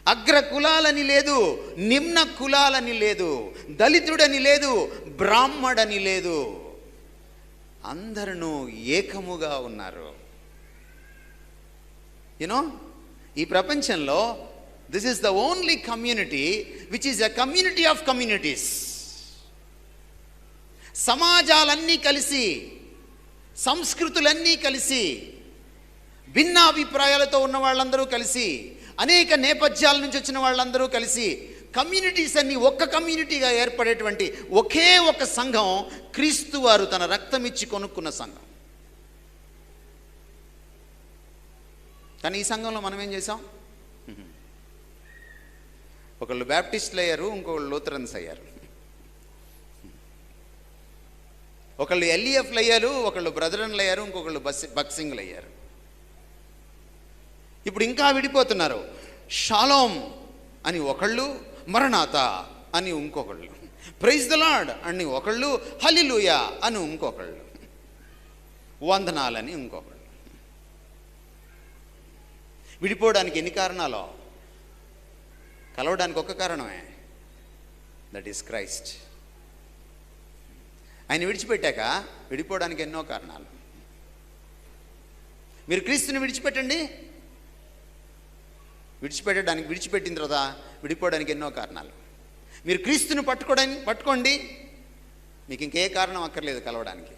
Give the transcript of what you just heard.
అగ్ర కులాలని లేదు, నిమ్న కులాలని లేదు, దళితుడని లేదు, బ్రాహ్మడని లేదు. అందరూ ఏకముగా ఉన్నారు. ఈ ప్రపంచంలో this is the only community which is a community of communities. సమాజాలన్నీ కలిసి, సంస్కృతులన్నీ కలిసి, భిన్న అభిప్రాయాలతో ఉన్న వాళ్ళందరూ కలిసి, అనేక నేపథ్యాల నుంచి వచ్చిన వాళ్ళందరూ కలిసి, కమ్యూనిటీస్ అన్నీ ఒక్క కమ్యూనిటీగా ఏర్పడేటువంటి ఒకే ఒక సంఘం క్రీస్తు వారు తన రక్తం ఇచ్చి కొనుక్కున్న సంఘం. కానీ ఈ సంఘంలో మనం ఏం చేసాం? ఒకళ్ళు బ్యాప్టిస్టులు అయ్యారు, ఇంకొకళ్ళు లూథరన్స్ అయ్యారు. ఒకళ్ళు ఎల్ఈఎఫ్లు అయ్యారు, ఒకళ్ళు బ్రదరన్లు అయ్యారు, ఇంకొకళ్ళు బక్సింగ్లు అయ్యారు. ఇప్పుడు ఇంకా విడిపోతున్నారు. షాలోమ్ అని ఒకళ్ళు, మరణాత అని ఇంకొకళ్ళు, ప్రైజ్ ద లార్డ్ అని ఒకళ్ళు, హల్లెలూయా అని ఇంకొకళ్ళు, వందనాలని ఇంకొకళ్ళు. విడిపోవడానికి ఎన్ని కారణాలు? కలవడానికి ఒక్క కారణమే, దట్ ఈస్ క్రైస్ట్. ఆయన విడిచిపెట్టాక విడిపోవడానికి ఎన్నో కారణాలు. మీరు క్రీస్తుని విడిచిపెట్టండి, విడిచిపెట్టిన తర్వాత విడిపోవడానికి ఎన్నో కారణాలు. మీరు క్రీస్తుని పట్టుకోండి, మీకు ఇంకే కారణం అక్కర్లేదు కలవడానికి.